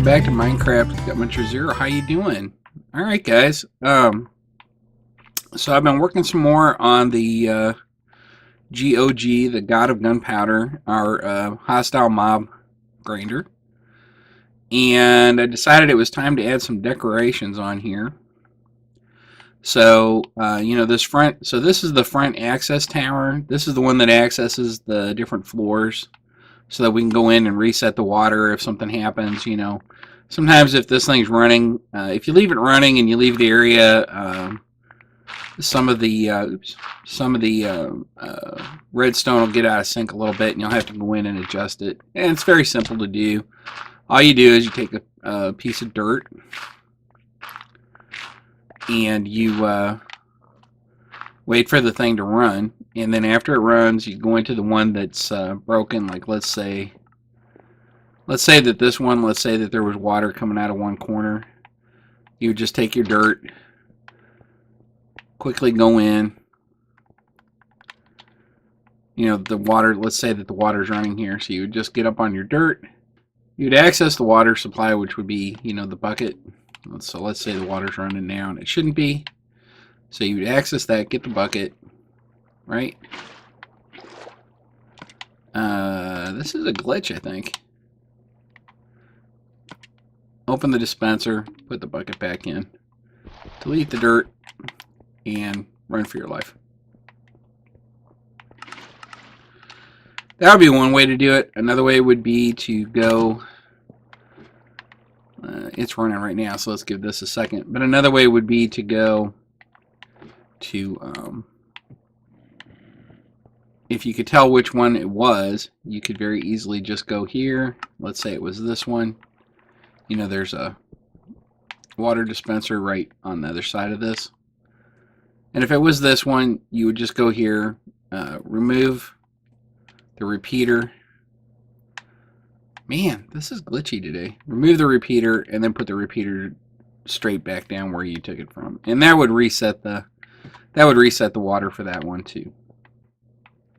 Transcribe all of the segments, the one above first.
back to Minecraft with Gunpowder Zero. How you doing? All right, guys. So I've been working some more on the GOG, the God of Gunpowder, our hostile mob grinder, and I decided it was time to add some decorations on here. So you know, this front. So this is the front access tower. This is the one that accesses the different floors, so that we can go in and reset the water if something happens. You know, sometimes if this thing's running, if you leave it running and you leave the area, some of the redstone will get out of sync a little bit, and you'll have to go in and adjust it. And it's very simple to do. All you do is you take a piece of dirt and you wait for the thing to run, and then after it runs, you go into the one that's broken. Like let's say that this one, let's say that there was water coming out of one corner. You would just take your dirt, quickly go in. You know, the water, let's say that the water's running here, so you would just get up on your dirt. You'd access the water supply, which would be, you know, the bucket. So let's say the water's running now, and it shouldn't be. So you would access that, get the bucket, right? This is a glitch, I think. Open the dispenser, put the bucket back in, delete the dirt, and run for your life. That would be one way to do it. Another way would be to go... it's running right now, so let's give this a second. But another way would be to go to... if you could tell which one it was, you could very easily just go here. Let's say it was this one. You know, there's a water dispenser right on the other side of this. And if it was this one, you would just go here, remove the repeater. Man, this is glitchy today. Remove the repeater and then put the repeater straight back down where you took it from. And that would reset the water for that one too.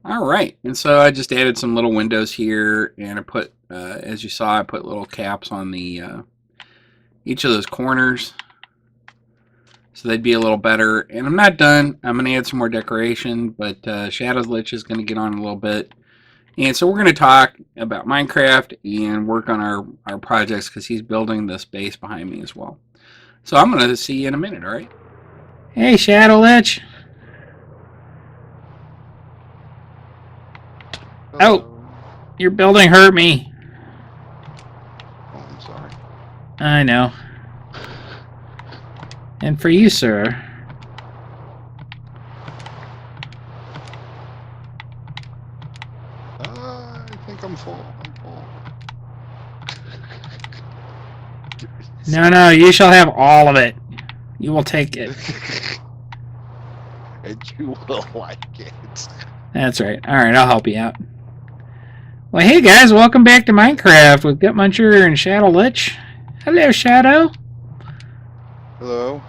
Alright, and so I just added some little windows here, and I put, as you saw, I put little caps on the each of those corners, so they'd be a little better. And I'm not done. I'm going to add some more decoration, but Shadow's Lich is going to get on a little bit. And so we're going to talk about Minecraft and work on our projects, because he's building this base behind me as well. So I'm going to see you in a minute, alright? Hey, Shadow Lich! Oh, your building hurt me. Oh, I'm sorry. I know. And for you, sir. I think I'm full. No, you shall have all of it. You will take it. And you will like it. That's right. Alright, I'll help you out. Well, hey guys, welcome back to Minecraft with Gutmuncher and Shadow Lich. Hello, Shadow. Hello.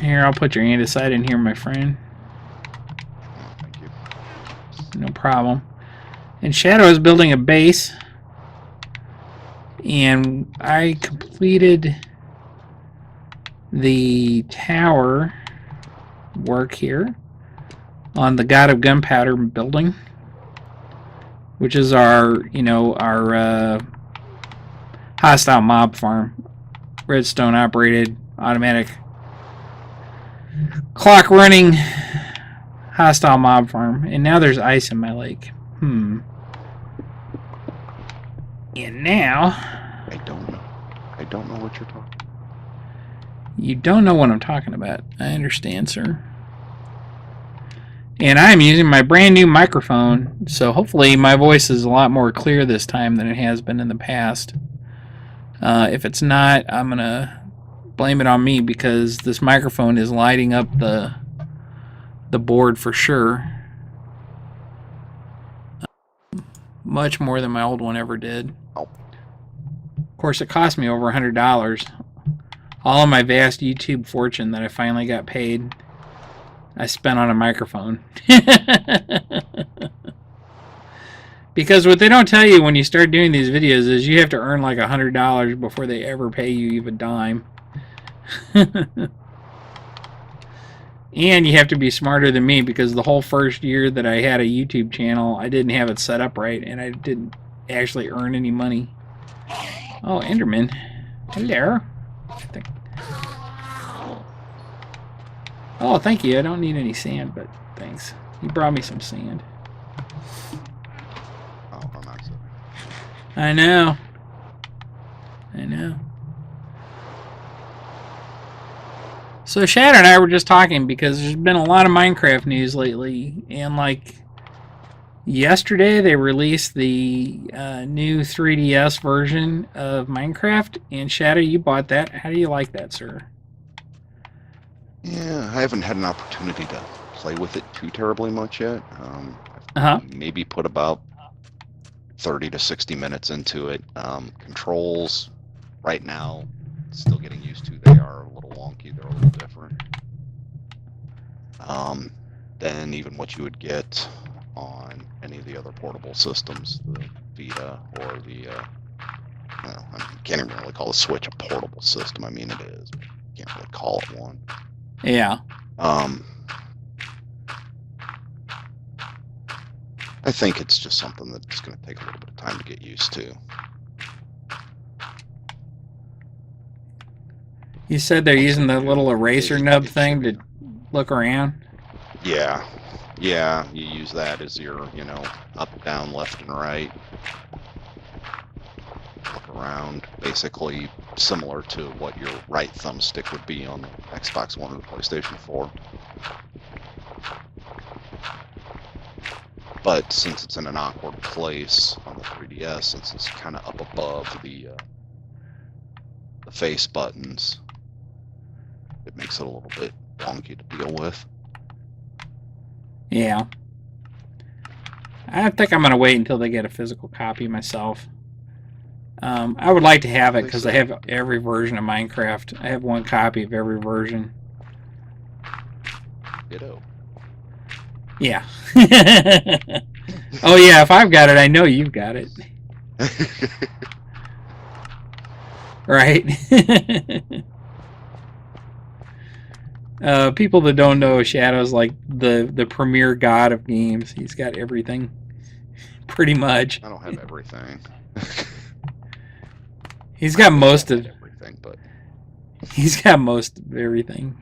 Here, I'll put your andesite in here, my friend. Oh, thank you. No problem. And Shadow is building a base. And I completed the tower work here on the God of Gunpowder building, which is our, you know, our hostile mob farm. Redstone operated, automatic, clock running hostile mob farm. And now there's ice in my lake. And now... I don't know what you're talking about. You don't know what I'm talking about. I understand, sir. And I'm using my brand new microphone, so hopefully my voice is a lot more clear this time than it has been in the past. If it's not, I'm going to blame it on me, because this microphone is lighting up the board for sure. Much more than my old one ever did. Oh. Of course, it cost me over $100. All of my vast YouTube fortune that I finally got paid, I spent on a microphone. Because what they don't tell you when you start doing these videos is you have to earn like $100 before they ever pay you even a dime. And you have to be smarter than me because the whole first year that I had a YouTube channel, I didn't have it set up right, and I didn't actually earn any money. Oh, Enderman. Hello. I think. Oh, thank you. I don't need any sand, but thanks. You brought me some sand. Oh, I'm not. I know. I know. So Shadow and I were just talking because there's been a lot of Minecraft news lately, and like yesterday they released the new 3DS version of Minecraft, and Shadow, you bought that. How do you like that, sir? Yeah, I haven't had an opportunity to play with it too terribly much yet. I've maybe put about 30 to 60 minutes into it. Controls right now, still getting used to. They are a little wonky. They're a little different than even what you would get on any of the other portable systems, the Vita or the. Well, I can't even really call the Switch a portable system. I mean, it is. But you can't really call it one. Yeah. I think it's just something that's going to take a little bit of time to get used to. You said they're using the little eraser nub thing to look around? Yeah. Yeah, you use that as your, up, down, left, and right. Look around. Basically similar to what your right thumbstick would be on the Xbox One or the PlayStation 4. But since it's in an awkward place on the 3DS, since it's kind of up above the face buttons, it makes it a little bit wonky to deal with. Yeah. I think I'm going to wait until they get a physical copy myself. I would like to have it because I have every version of Minecraft. I have one copy of every version. Ditto. Yeah. Oh yeah, if I've got it, I know you've got it. Right? People that don't know, Shadow's like the premier god of games. He's got everything. Pretty much. I don't have everything. He's got most of everything, but he's got most of everything.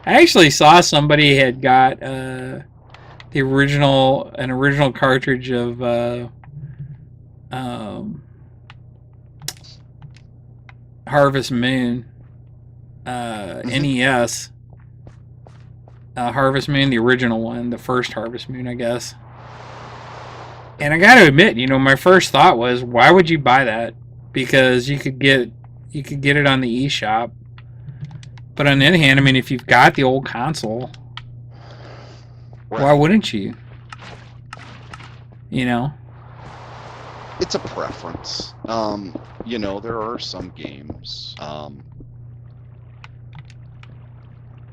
I actually saw somebody had got an original cartridge of Harvest Moon, NES. Harvest Moon, the original one, the first Harvest Moon, I guess. And I got to admit, my first thought was, why would you buy that? Because you could get it on the eShop. But on the other hand, I mean, if you've got the old console, why wouldn't you? It's a preference. There are some games,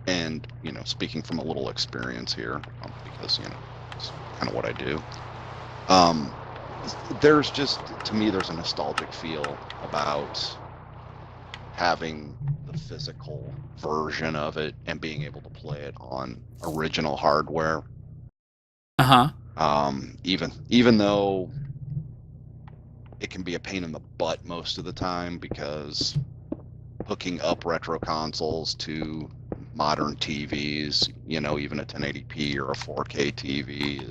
and, speaking from a little experience here, because, it's kind of what I do. There's just, to me, there's a nostalgic feel about having the physical version of it and being able to play it on original hardware. Even though it can be a pain in the butt most of the time, because hooking up retro consoles to modern TVs, even a 1080p or a 4K TV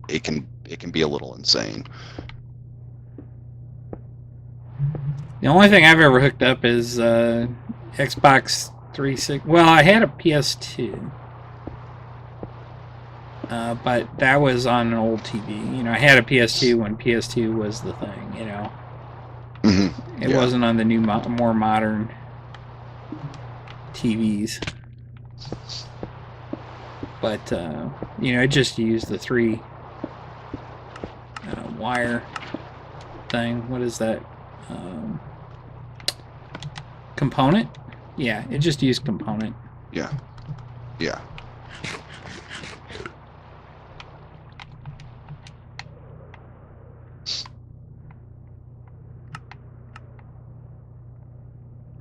it can be a little insane. The only thing I've ever hooked up is Xbox 360. Well, I had a PS2, but that was on an old TV. I had a PS2 when PS2 was the thing. It wasn't on the new, more modern TVs. But it just used the 3 wire thing. What is that? Component? Yeah, it just used component. Yeah.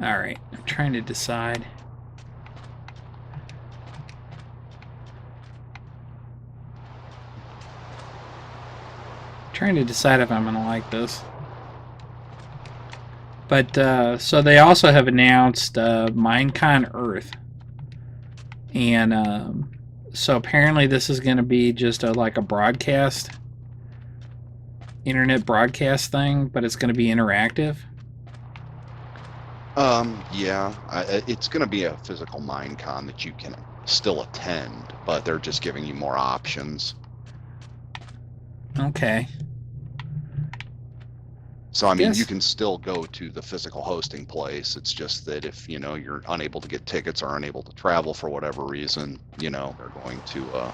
Alright, I'm trying to decide. Trying to decide if I'm going to like this. But, so they also have announced Minecon Earth. And so apparently this is going to be just like a broadcast, internet broadcast thing, but it's going to be interactive. Yeah, it's going to be a physical Minecon that you can still attend, but they're just giving you more options. Okay. So, I mean, Yes. you can still go to the physical hosting place. It's just that if, you're unable to get tickets or unable to travel for whatever reason, they're going to,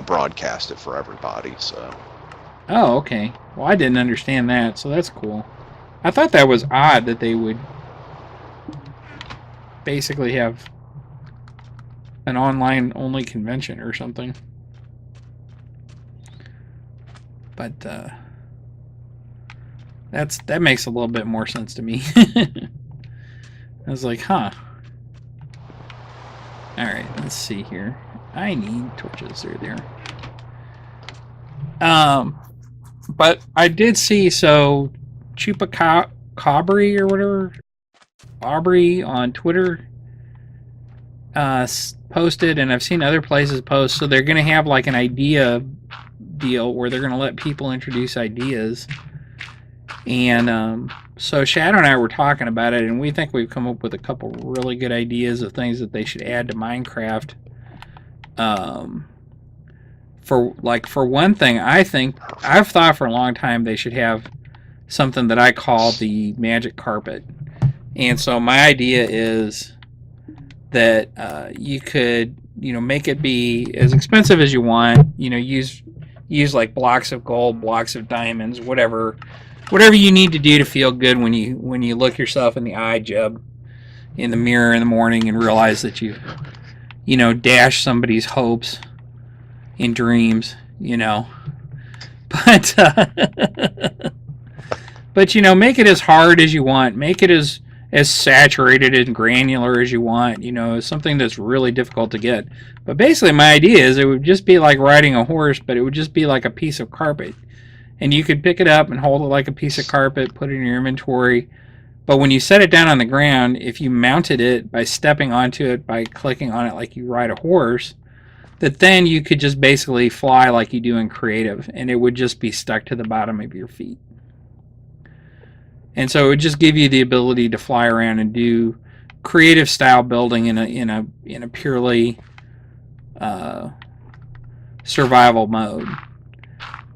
broadcast it for everybody, so. Oh, okay. Well, I didn't understand that, so that's cool. I thought that was odd that they would basically have an online-only convention or something. But, that makes a little bit more sense to me. I was like, huh. Alright, let's see here. I need torches. They're there. But I did see, so Chupacabri or whatever, Aubrey on Twitter posted, and I've seen other places post, so they're going to have like an idea deal where they're going to let people introduce ideas. And so Shadow and I were talking about it, and we think we've come up with a couple really good ideas of things that they should add to Minecraft. For one thing, I think I've thought for a long time they should have something that I call the magic carpet. And so my idea is that you could, make it be as expensive as you want. Use like blocks of gold, blocks of diamonds, whatever you need to do to feel good when you look yourself in the eye, Jeb, in the mirror in the morning and realize that you've, dashed somebody's hopes and dreams, But but make it as hard as you want. Make it as saturated and granular as you want. Something that's really difficult to get. But basically, my idea is it would just be like riding a horse, but it would just be like a piece of carpet. And you could pick it up and hold it like a piece of carpet, put it in your inventory. But when you set it down on the ground, if you mounted it by stepping onto it, by clicking on it like you ride a horse, that then you could just basically fly like you do in creative, and it would just be stuck to the bottom of your feet. And so it would just give you the ability to fly around and do creative style building in a purely survival mode.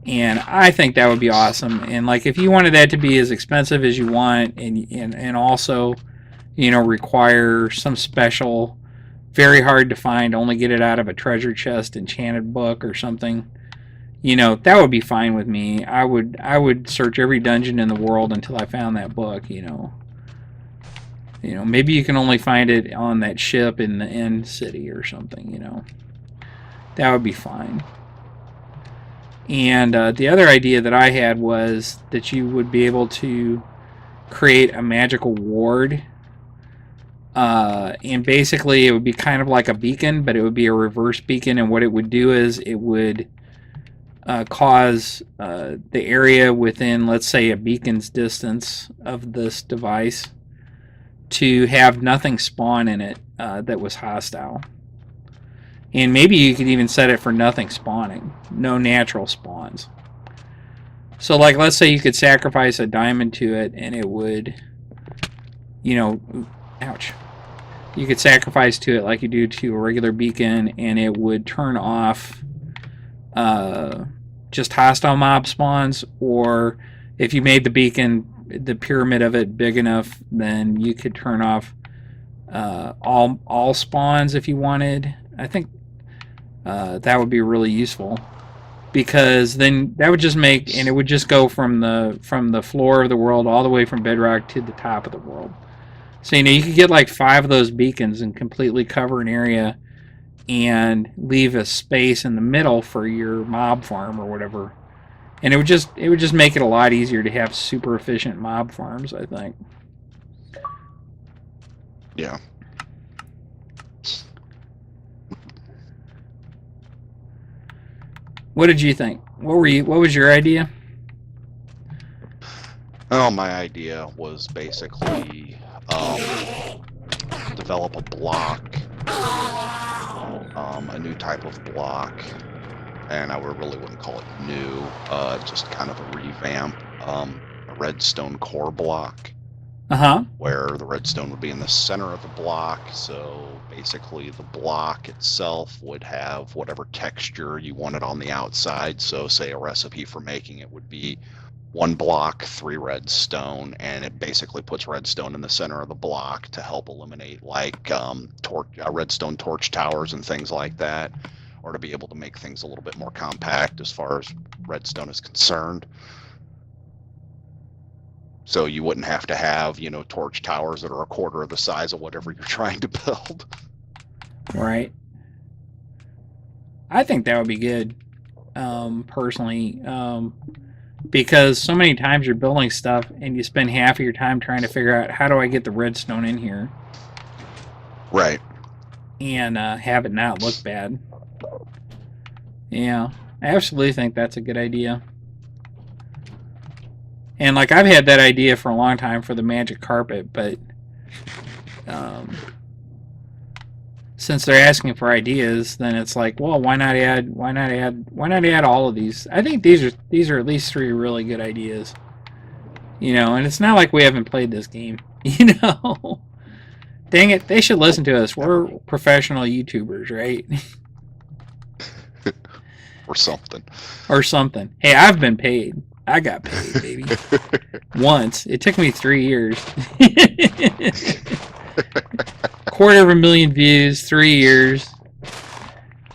And I think that would be awesome. And like if you wanted that to be as expensive as you want, and also, require some special, very hard to find, only get it out of a treasure chest enchanted book or something, that would be fine with me. I would search every dungeon in the world until I found that book. Maybe you can only find it on that ship in the end city or something. That would be fine. And the other idea that I had was that you would be able to create a magical ward. And basically it would be kind of like a beacon, but it would be a reverse beacon. And what it would do is it would cause the area within, let's say, a beacon's distance of this device to have nothing spawn in it that was hostile. And maybe you could even set it for nothing spawning. No natural spawns. So, like, let's say you could sacrifice a diamond to it and it would, ouch. You could sacrifice to it like you do to a regular beacon, and it would turn off just hostile mob spawns. Or if you made the beacon, the pyramid of it, big enough, then you could turn off all spawns if you wanted. I think that would be really useful, because then that would just make, and it would just go from the floor of the world all the way from bedrock to the top of the world. So you could get like 5 of those beacons and completely cover an area and leave a space in the middle for your mob farm or whatever. And it would just make it a lot easier to have super efficient mob farms, I think. Yeah. What did you think? What was your idea? Oh, my idea was basically develop a block, a new type of block, and I really wouldn't call it new, just kind of a revamp, a redstone core block, Uh-huh. where the redstone would be in the center of the block. So basically the block itself would have whatever texture you wanted on the outside. So say a recipe for making it would be 1 block, 3 redstone, and it basically puts redstone in the center of the block to help eliminate like redstone torch towers and things like that, or to be able to make things a little bit more compact as far as redstone is concerned. So you wouldn't have to have, torch towers that are a quarter of the size of whatever you're trying to build. Right. I think that would be good, personally, because so many times you're building stuff and you spend half of your time trying to figure out how do I get the redstone in here Right. and have it not look bad. Yeah, I absolutely think that's a good idea. And like I've had that idea for a long time for the magic carpet, but since they're asking for ideas, then it's like, well, why not add all of these? I think these are at least 3 really good ideas. And it's not like we haven't played this game. Dang it, they should listen to us. We're professional YouTubers, right? Or something. Or something. Hey, I've been paid. I got paid, baby. Once. It took me 3 years. 250,000 views, 3 years.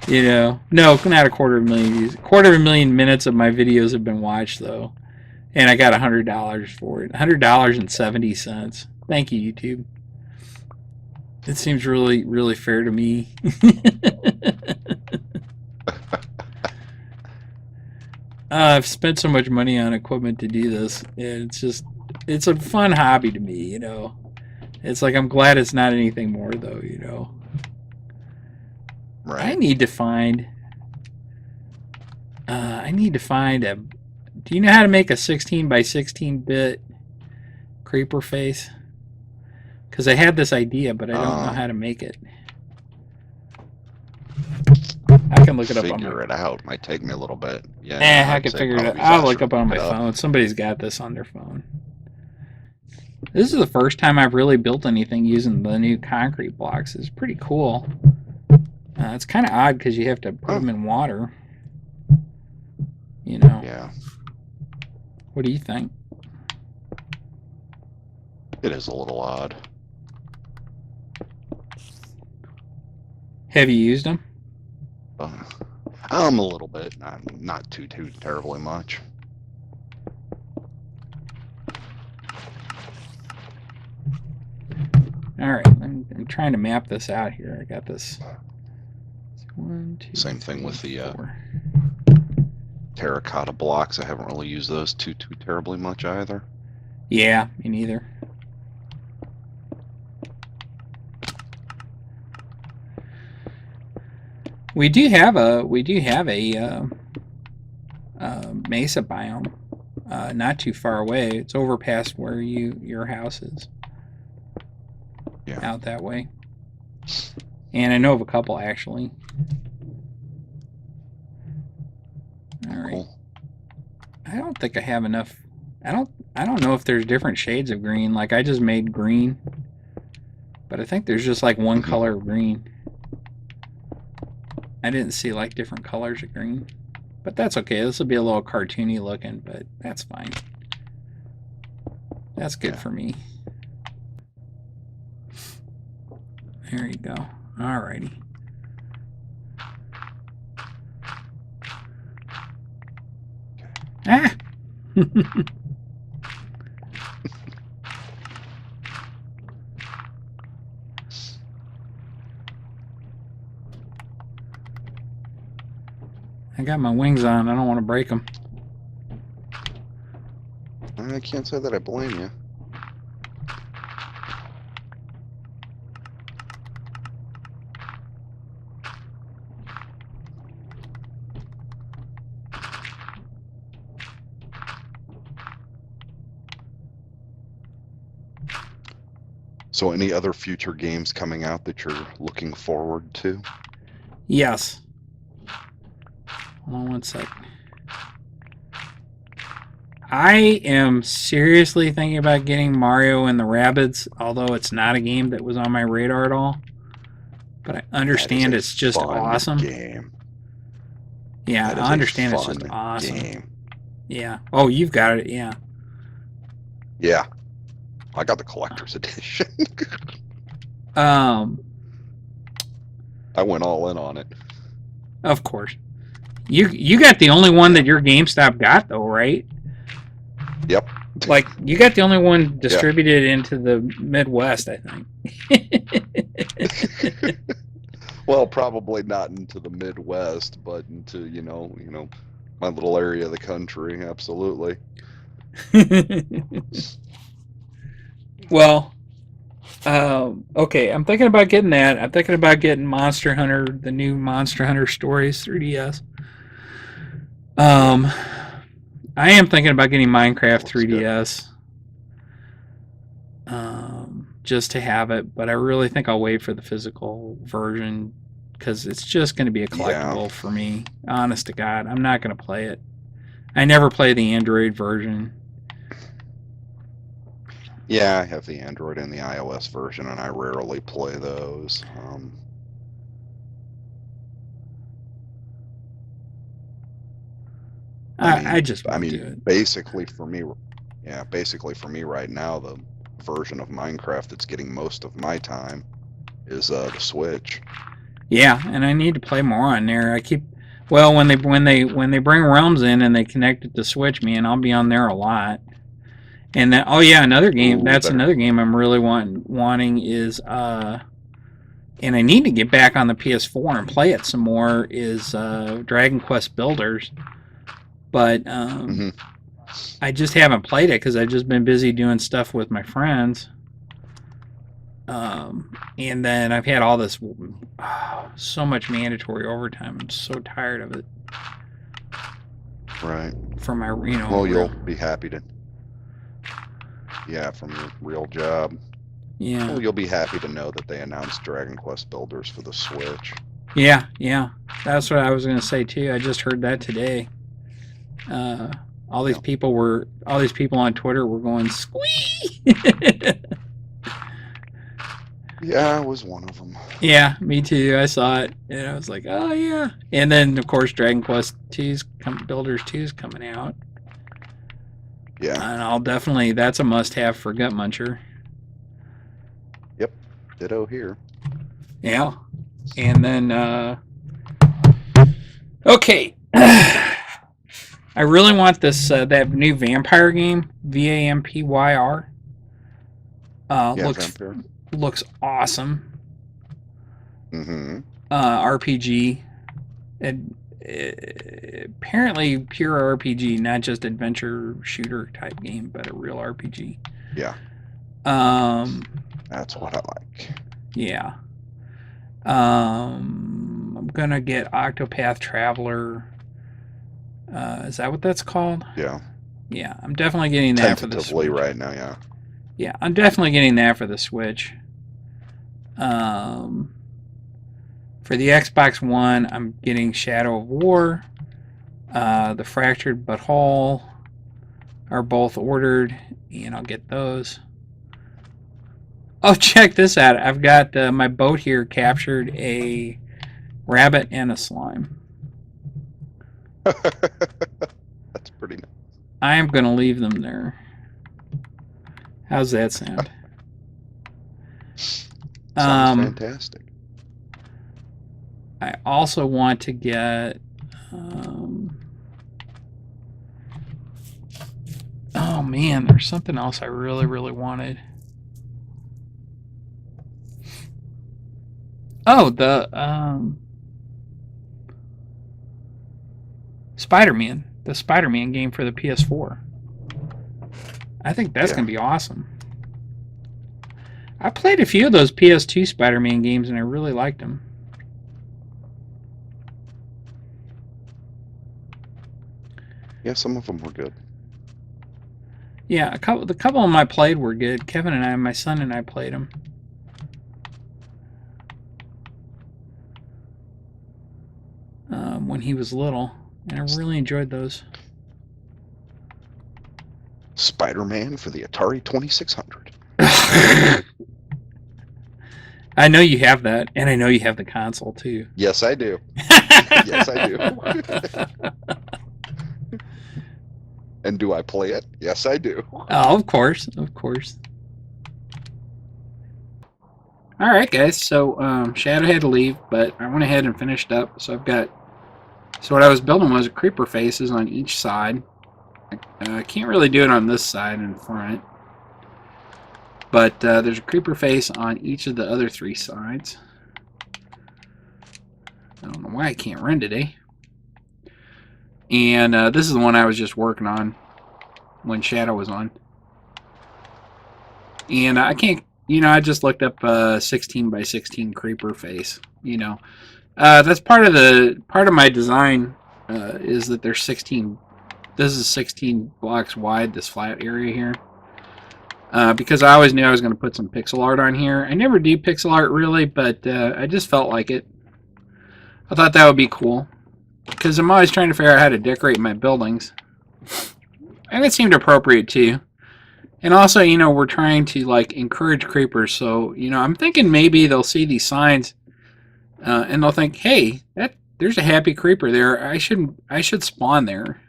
No, not 250,000 views. 250,000 minutes of my videos have been watched, though. And I got $100 for it. $100.70. Thank you, YouTube. It seems really, really fair to me. I've spent so much money on equipment to do this. And it's a fun hobby to me, It's like I'm glad it's not anything more, though, Right. I need to find a. Do you know how to make a 16 by 16 bit creeper face? Because I had this idea, but I don't know how to make it. I can look it up on Figure it out. Might take me a little bit. Yeah, I can figure it out. I'll look up on my phone. Somebody's got this on their phone. This is the first time I've really built anything using the new concrete blocks. It's pretty cool. It's kind of odd because you have to put them in water. Yeah. What do you think? It is a little odd. Have you used them? A little bit. Not too terribly much. All right, I'm trying to map this out here. I got this. 1, 2. Same thing 3, with the 4. Terracotta blocks. I haven't really used those too terribly much either. Yeah, me neither. We do have a mesa biome, not too far away. It's over past where your house is. Yeah. Out that way. And I know of a couple actually. All right. Cool. I don't think I have enough. I don't know if there's different shades of green. Like I just made green, but I think there's just like one color of green. I didn't see like different colors of green, but that's okay. This will be a little cartoony looking, but that's fine. That's good for me. There you go. Alrighty. Ah! I got my wings on. I don't want to break them. I can't say that I blame you. So, any other future games coming out that you're looking forward to? Yes. Hold on one sec. I am seriously thinking about getting Mario and the Rabbids, although it's not a game that was on my radar at all. But I That is understand a it's just fun awesome. game. Yeah, That is I a understand it's just fun awesome. game. Yeah. Oh, you've got it. Yeah. Yeah, I got the collector's edition. Um, I went all in on it. of course. You got the only one Yeah. that your GameStop got though, right? Yep. Like you got the only one Yeah. distributed into the Midwest, I think. Well, probably not into the Midwest, but into my little area of the country. Absolutely. Well, okay, I'm thinking about getting that. I'm thinking about getting Monster Hunter, the new Monster Hunter Stories 3DS. I am thinking about getting Minecraft Looks good. 3DS. Just to have it, but I really think I'll wait for the physical version because it's just going to be a collectible for me. Honest to God, I'm not going to play it. I never play the Android version. Yeah, I have the Android and the iOS version, and I rarely play those. I just won't do it. Basically for me right now, the version of Minecraft that's getting most of my time is the Switch. Yeah, and I need to play more on there. When they bring Realms in and they connect it to Switch, man, I'll be on there a lot. And then another game. That's another game I'm really wanting is and I need to get back on the PS4 and play it some more is Dragon Quest Builders. But I just haven't played it because I've just been busy doing stuff with my friends. And then I've had all this so much mandatory overtime. I'm so tired of it. Right. For my, Well, you'll be happy to. Yeah, from your real job. Yeah. Well, you'll be happy to know that they announced Dragon Quest Builders for the Switch. Yeah. That's what I was going to say too. I just heard that today. All these people on Twitter were going squee. Yeah, I was one of them. Yeah, me too. I saw it and I was like, oh yeah. And then of course Dragon Quest Builders 2 is coming out. Yeah. And that's a must-have for Gut Muncher. Yep. Ditto here. Yeah. And then okay. I really want this that new vampire game, Vampyr. Looks awesome. Mm-hmm. RPG. Apparently pure RPG, not just adventure shooter type game, but a real RPG. Yeah. That's what I like. Yeah. I'm gonna get Octopath Traveler. Is that what that's called? Yeah. Yeah, I'm definitely getting that for the Switch. Tentatively right now, yeah. Yeah, I'm definitely getting that for the Switch. For the Xbox One, I'm getting Shadow of War. The Fractured But Whole are both ordered, and I'll get those. Oh, check this out. I've got my boat here captured a rabbit and a slime. That's pretty nice. I am going to leave them there. How's that sound? Sounds fantastic. I also want to get... oh man, there's something else I really, really wanted. Oh, the Spider-Man. The Spider-Man game for the PS4. I think that's going to be awesome. I played a few of those PS2 Spider-Man games and I really liked them. Yeah, some of them were good. Yeah, the couple of them I played were good. Kevin and I, my son and I played them. When he was little, and I really enjoyed those. Spider-Man for the Atari 2600. I know you have that, and I know you have the console too. Yes, I do. Yes, I do. And do I play it? Yes, I do. Oh, of course, of course. All right, guys. So Shadow had to leave, but I went ahead and finished up. So I've got. So what I was building was creeper faces on each side. I can't really do it on this side in front, but there's a creeper face on each of the other 3 sides. I don't know why I can't run today. And this is the one I was just working on when Shadow was on. And I can't, I just looked up 16 by 16 creeper face. That's part of my design is that there's 16. This is 16 blocks wide. This flat area here. Because I always knew I was going to put some pixel art on here. I never do pixel art really, but I just felt like it. I thought that would be cool. Because I'm always trying to figure out how to decorate my buildings. And it seemed appropriate too. And also, we're trying to like encourage creepers. So, I'm thinking maybe they'll see these signs and they'll think, hey, there's a happy creeper there. I should spawn there.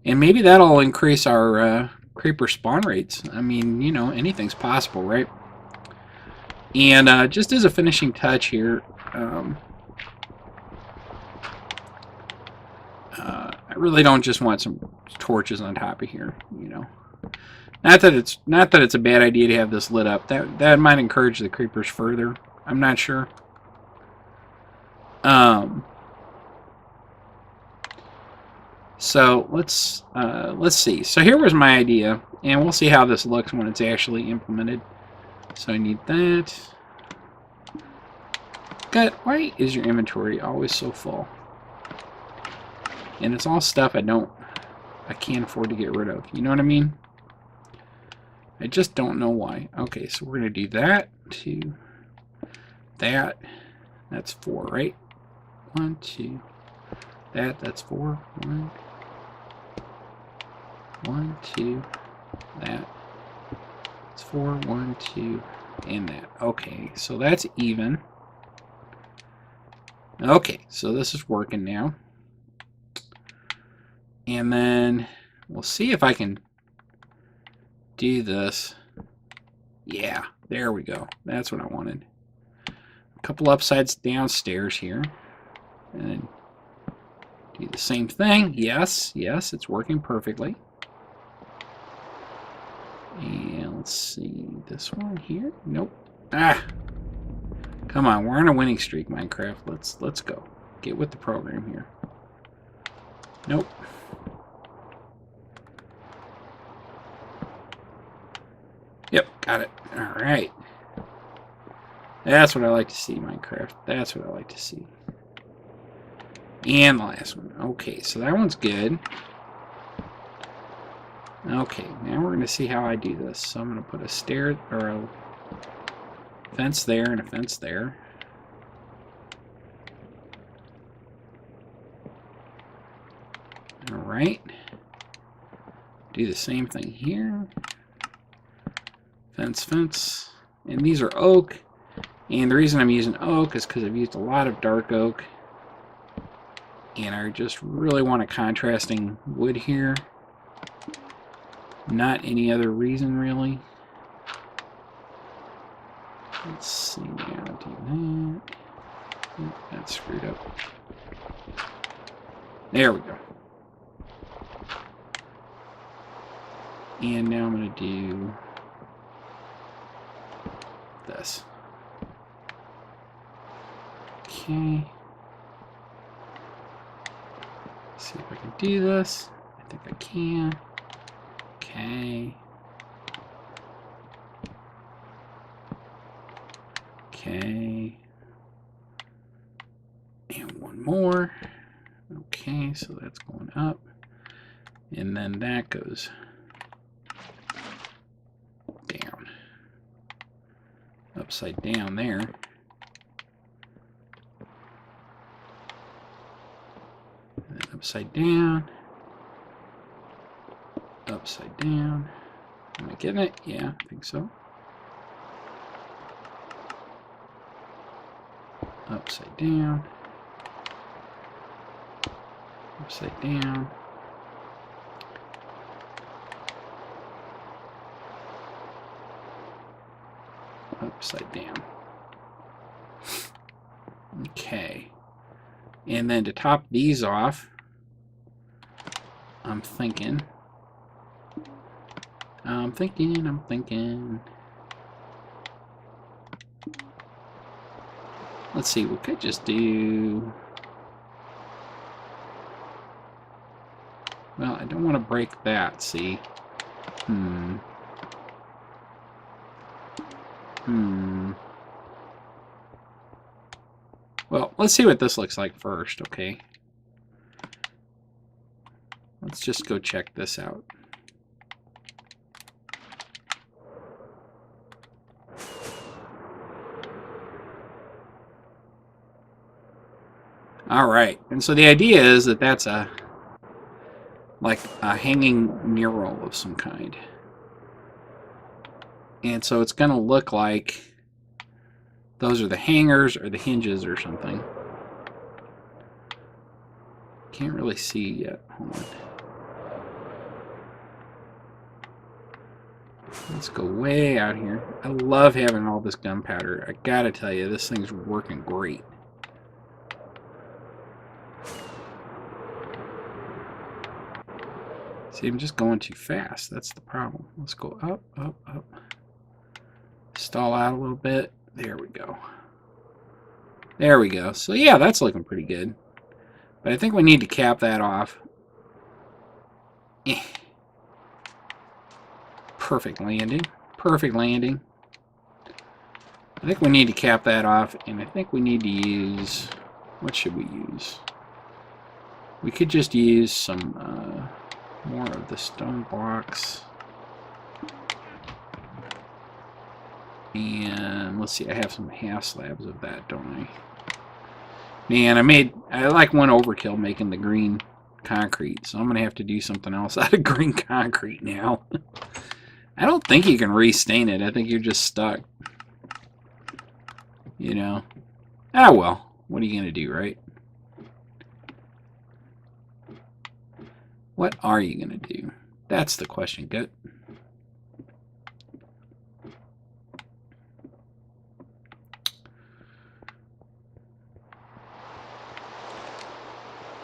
And maybe that'll increase our creeper spawn rates. I mean, anything's possible, right? And just as a finishing touch here, I really don't just want some torches on top of here, Not that it's a bad idea to have this lit up. That might encourage the creepers further. I'm not sure. So let's see. So here was my idea, and we'll see how this looks when it's actually implemented. So I need that. God, why is your inventory always so full? And it's all stuff I can't afford to get rid of. You know what I mean? I just don't know why. Okay, so we're gonna do that to that. That's 4, right? 1, 2. That's 4. 1, 1, 2. That. It's 4, 1, 2, and that. Okay, so that's even. Okay, so this is working now. And then we'll see if I can do this. Yeah, there we go. That's what I wanted. A couple upsides downstairs here. And then do the same thing. Yes, it's working perfectly. And let's see, this one here. Nope. Ah, come on, we're on a winning streak, Minecraft. Let's go. Get with the program here. Nope. Yep, got it. All right. That's what I like to see, Minecraft. That's what I like to see. And the last one. Okay, so that one's good. Okay, now we're going to see how I do this. So I'm going to put a stair or a fence there and a fence there. All right. Do the same thing here. Fence, fence. And these are oak. And the reason I'm using oak is because I've used a lot of dark oak. And I just really want a contrasting wood here. Not any other reason, really. Let's see now. Do that. Oh, that's screwed up. There we go. And now I'm going to do this. Okay. Let's see if I can do this. I think I can. Okay. Okay. And one more. Okay, so that's going up. And then that goes upside down there. And then upside down. Upside down. Am I getting it? Yeah, I think so. Upside down. Upside down. Upside down. Okay. And then to top these off, I'm thinking. Let's see, we could just do... Well, I don't want to break that, see? Well, let's see what this looks like first, okay? Let's just go check this out. All right, and so the idea is that that's like a hanging mural of some kind. And so it's going to look like those are the hangers or the hinges or something. Can't really see yet. Hold on. Let's go way out here. I love having all this gunpowder. I gotta tell you, this thing's working great. See, I'm just going too fast. That's the problem. Let's go up, up, up. Stall out a little bit. There we go. There we go. So yeah, that's looking pretty good. But I think we need to cap that off. Perfect landing. Perfect landing. I think we need to cap that off, and I think we need to use... What should we use? We could just use some more of the stone blocks. And let's see, I have some half slabs of that, don't I? Man, I like one overkill making the green concrete, so I'm going to have to do something else out of green concrete now. I don't think you can restain it. I think you're just stuck. You know? Ah, well. What are you going to do, right? What are you going to do? That's the question, Gut.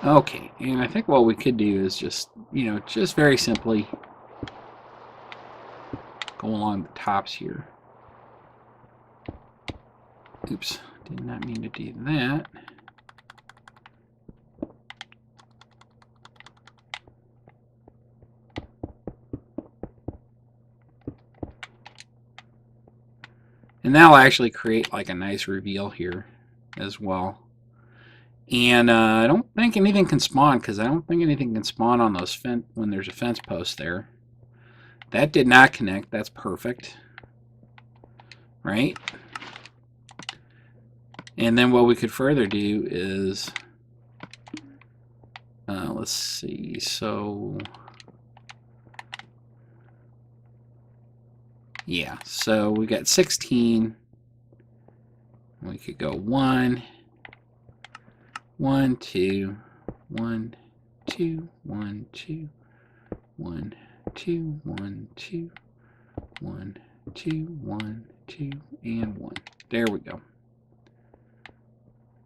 Okay, and I think what we could do is just, you know, just very simply go along the tops here. Oops, did not mean to do that. And that'll actually create like a nice reveal here as well. And I don't think anything can spawn, because I don't think anything can spawn on those when there's a fence post there. That did not connect. That's perfect. Right? And then what we could further do is... let's see. So... Yeah. So we got 16. We could go 1... 1, 2, 1, 2, 1, 2, 1, 2, 1, 2, 1, 2, 1, 2, and 1. There we go.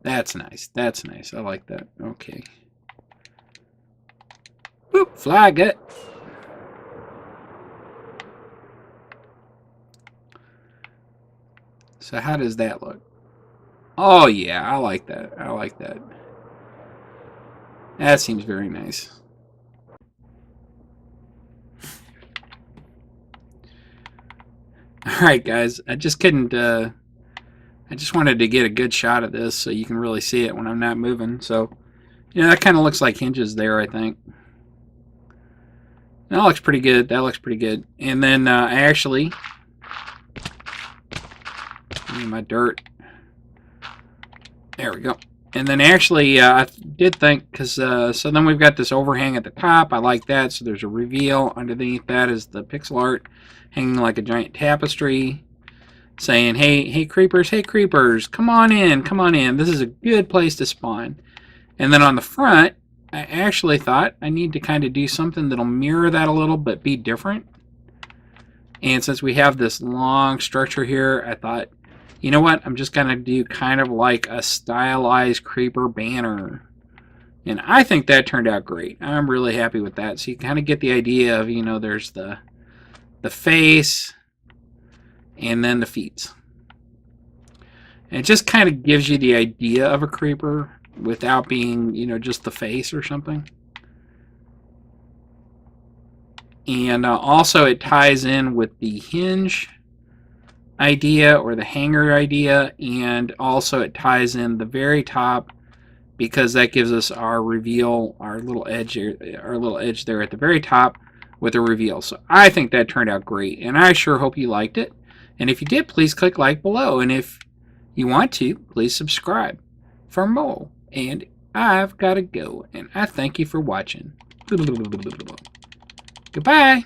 That's nice. That's nice. I like that. Okay. Boop, fly gut. So how does that look? Oh yeah, I like that. I like that. That seems very nice. Alright guys, I just couldn't, I just wanted to get a good shot of this so you can really see it when I'm not moving. So, you know, that kind of looks like hinges there, I think. That looks pretty good. That looks pretty good. And then I actually my dirt. There we go. And then actually, I did think, because so then we've got this overhang at the top. I like that. So there's a reveal. Underneath that is the pixel art hanging like a giant tapestry, saying, hey creepers, come on in. This is a good place to spawn. And then on the front, I actually thought I need to kind of do something that'll mirror that a little, but be different. And since we have this long structure here, I thought, you know what? I'm just going to do kind of like a stylized creeper banner. And I think that turned out great. I'm really happy with that. So you kind of get the idea of, there's the face and then the feet. And it just kind of gives you the idea of a creeper without being, just the face or something. And also it ties in with the hinge idea or the hanger idea, and also it ties in the very top because that gives us our reveal, our little edge there at the very top with a reveal. So I think that turned out great, and I sure hope you liked it. And if you did, please click like below, and if you want to, please subscribe for more. And I've got to go, and I thank you for watching. Goodbye.